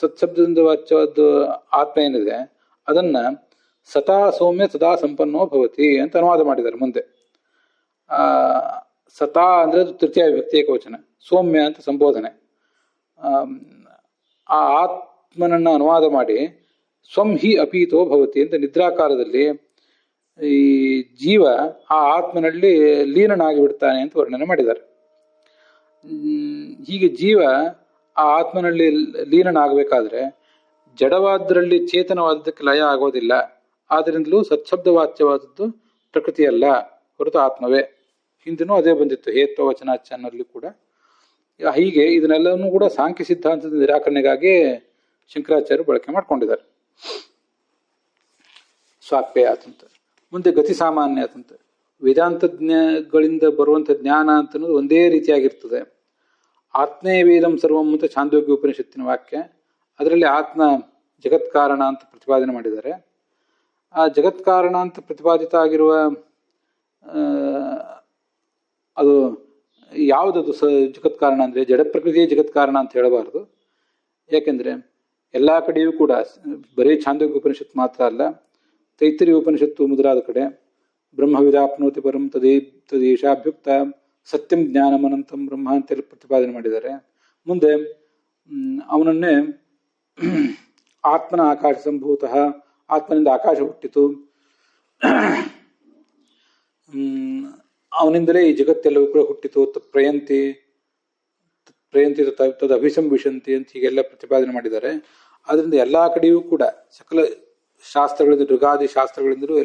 ಸತ್ಶಬ್ದದಿಂದ ವಾಚ್ಯವಾದ ಆತ್ಮ ಏನಿದೆ ಅದನ್ನ ಸದಾ ಸೌಮ್ಯ ಸದಾ ಸಂಪನ್ನೋ ಭವತಿ ಅಂತ ಅನುವಾದ ಮಾಡಿದ್ದಾರೆ. ಮುಂದೆ ಸತಾ ಅಂದ್ರೆ ಅದು ತೃತೀಯ ವಿಭಕ್ತಿ ಏಕವಚನ, ಸೌಮ್ಯ ಅಂತ ಸಂಬೋಧನೆ. ಆ ಆತ್ಮನನ್ನ ಅನುವಾದ ಮಾಡಿ ಸ್ವಂ ಹಿ ಅಪೀತೋ ಭವತಿ ಅಂತ ನಿದ್ರಾಕಾರದಲ್ಲಿ ಈ ಜೀವ ಆ ಆತ್ಮನಲ್ಲಿ ಲೀನನಾಗಿ ಬಿಡ್ತಾನೆ ಅಂತ ವರ್ಣನೆ ಮಾಡಿದ್ದಾರೆ. ಹೀಗೆ ಜೀವ ಆ ಆತ್ಮನಲ್ಲಿ ಲೀನನಾಗಬೇಕಾದ್ರೆ ಜಡವಾದ್ರಲ್ಲಿ ಚೇತನವಾದಕ್ಕೆ ಲಯ ಆಗೋದಿಲ್ಲ. ಆದ್ರಿಂದಲೂ ಸತ್ಶಬ್ದ ವಾಚ್ಯವಾದದ್ದು ಪ್ರಕೃತಿಯಲ್ಲ, ಹೊರತು ಆತ್ಮವೇ. ಹಿಂದಿನೂ ಅದೇ ಬಂದಿತ್ತು ಹೇತ್ವ ವಚನಾಚನಲ್ಲಿ ಕೂಡ. ಹೀಗೆ ಇದನ್ನೆಲ್ಲವನ್ನೂ ಕೂಡ ಸಾಂಖ್ಯ ಸಿದ್ಧಾಂತದ ನಿರಾಕರಣೆಗಾಗಿ ಶಂಕರಾಚಾರ್ಯರು ಬಳಕೆ ಮಾಡ್ಕೊಂಡಿದ್ದಾರೆ. ಸ್ವಾಪ್ಯ ಆತಂತ. ಮುಂದೆ ಗತಿ ಸಾಮಾನ್ಯ ಆತಂತ. ವೇದಾಂತಜ್ಞಗಳಿಂದ ಬರುವಂಥ ಜ್ಞಾನ ಅಂತನ್ನೋದು ಒಂದೇ ರೀತಿಯಾಗಿರ್ತದೆ. ಆತ್ಮೇ ವೇದಂ ಸರ್ವಂ ಅಂತ ಛಾಂದೋಗ್ಯ ಉಪನಿಷತ್ತಿನ ವಾಕ್ಯ. ಅದರಲ್ಲಿ ಆತ್ಮ ಜಗತ್ಕಾರಣ ಅಂತ ಪ್ರತಿಪಾದನೆ ಮಾಡಿದ್ದಾರೆ. ಆ ಜಗತ್ಕಾರಣ ಅಂತ ಪ್ರತಿಪಾದಿತ ಆಗಿರುವ ಅದು ಯಾವುದದು ಜಗತ್ಕಾರಣ ಅಂದರೆ ಜಡ ಪ್ರಕೃತಿಯೇ ಜಗತ್ಕಾರಣ ಅಂತ ಹೇಳಬಾರದು. ಯಾಕೆಂದರೆ ಎಲ್ಲ ಕಡೆಯೂ ಕೂಡ ಬರೀ ಛಾಂದೋಗ್ಯ ಉಪನಿಷತ್ತು ಮಾತ್ರ ಅಲ್ಲ, ತೈತ್ತಿರೀಯ ಉಪನಿಷತ್ತು ಮೊದಲಾದ ಕಡೆ ಬ್ರಹ್ಮವಿದಾಪ್ನೋತಿ ಪರಂ ತದೇಶಾಭ್ಯುಕ್ತ ಸತ್ಯಂ ಜ್ಞಾನಮನಂತಂ ಬ್ರಹ್ಮ ಅಂತೆಲ್ಲ ಪ್ರತಿಪಾದನೆ ಮಾಡಿದ್ದಾರೆ. ಮುಂದೆ ಅವನನ್ನೇ ಆತ್ಮನ ಆಕಾಶ ಸಂಭೂತಃ, ಆತ್ಮನಿಂದ ಆಕಾಶ ಹುಟ್ಟಿತು, ಅವನಿಂದಲೇ ಈ ಜಗತ್ತೆಲ್ಲವೂ ಕೂಡ ಹುಟ್ಟಿತು, ಪ್ರಯಂತಿ ತದ್ ಅಭಿಸಂವಿಶಂತಿ ಅಂತ ಹೀಗೆಲ್ಲ ಪ್ರತಿಪಾದನೆ ಮಾಡಿದ್ದಾರೆ. ಆದ್ರಿಂದ ಎಲ್ಲಾ ಕಡೆಯೂ ಕೂಡ ಸಕಲ ಶಾಸ್ತ್ರಗಳಿಂದ, ಋಗಾದಿ ಶಾಸ್ತ್ರಗಳಿಂದಲೂ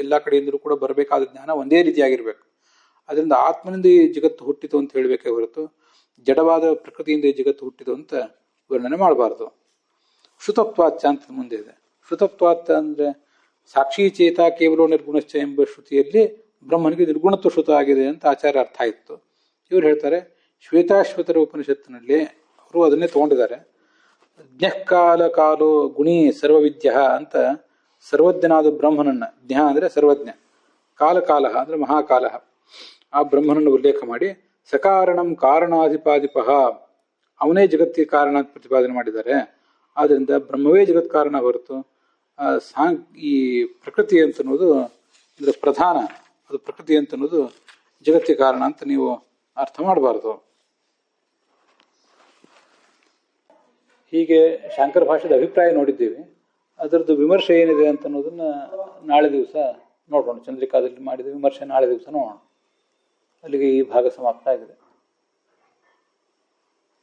ಎಲ್ಲ ಕಡೆಯಿಂದಲೂ ಕೂಡ ಬರಬೇಕಾದ ಜ್ಞಾನ ಒಂದೇ ರೀತಿಯಾಗಿರ್ಬೇಕು. ಅದರಿಂದ ಆತ್ಮನಿಂದ ಈ ಜಗತ್ತು ಹುಟ್ಟಿತು ಅಂತ ಹೇಳಬೇಕೇ ಹೊರತು ಜಡವಾದ ಪ್ರಕೃತಿಯಿಂದ ಈ ಜಗತ್ತು ಹುಟ್ಟಿತು ಅಂತ ವರ್ಣನೆ ಮಾಡಬಾರ್ದು. ಶ್ರುತತ್ವಾಚ ಅಂತ ಮುಂದೆ ಇದೆ. ಶ್ರುತತ್ವಾಚ ಅಂದ್ರೆ ಸಾಕ್ಷಿ ಚೇತ ಕೇವಲ ನಿರ್ಗುಣಶ್ಚ ಎಂಬ ಶ್ರುತಿಯಲ್ಲಿ ಬ್ರಹ್ಮನಿಗೆ ನಿರ್ಗುಣತ್ವ ಶ್ರುತ ಆಗಿದೆ ಅಂತ ಆಚಾರ್ಯ ಅರ್ಥ ಆಯಿತು. ಇವ್ರು ಹೇಳ್ತಾರೆ ಶ್ವೇತಾಶ್ವತರ ಉಪನಿಷತ್ತಿನಲ್ಲಿ ಅವರು ಅದನ್ನೇ ತಗೊಂಡಿದ್ದಾರೆ. ಜ್ಞಃಕಾಲ ಕಾಲೋ ಗುಣಿ ಸರ್ವವಿದ್ಯ ಅಂತ ಸರ್ವಜ್ಞನಾದ ಬ್ರಹ್ಮನನ್ನ, ಜ್ಞ ಅಂದ್ರೆ ಸರ್ವಜ್ಞ, ಕಾಲ ಅಂದ್ರೆ ಮಹಾಕಾಲ, ಆ ಬ್ರಹ್ಮನನ್ನು ಉಲ್ಲೇಖ ಮಾಡಿ ಸಕಾರಣಂ ಕಾರಣಾಧಿಪಾಧಿಪ, ಅವನೇ ಜಗತ್ತಿಗೆ ಕಾರಣ ಅಂತ ಪ್ರತಿಪಾದನೆ ಮಾಡಿದ್ದಾರೆ. ಆದ್ರಿಂದ ಬ್ರಹ್ಮವೇ ಜಗತ್ ಕಾರಣ ಹೊರತು ಈ ಪ್ರಕೃತಿ ಅಂತನ್ನೋದು ಅಂದ್ರೆ ಪ್ರಧಾನ, ಅದು ಪ್ರಕೃತಿ ಅಂತನ್ನೋದು ಜಗತ್ತಿಗೆ ಕಾರಣ ಅಂತ ನೀವು ಅರ್ಥ ಮಾಡಬಾರ್ದು. ಹೀಗೆ ಶಾಂಕರ ಭಾಷೆದ ಅಭಿಪ್ರಾಯ ನೋಡಿದ್ದೀವಿ. ಅದರದ್ದು ವಿಮರ್ಶೆ ಏನಿದೆ ಅಂತ ಅನ್ನೋದನ್ನ ನಾಳೆ ದಿವಸ ನೋಡೋಣ. ಚಂದ್ರಿಕಾದಲ್ಲಿ ಮಾಡಿದ ವಿಮರ್ಶೆ ನಾಳೆ ದಿವಸ ನೋಡೋಣ. ಅಲ್ಲಿಗೆ ಈ ಭಾಗ ಸಮಾಪ್ತ ಆಗಿದೆ.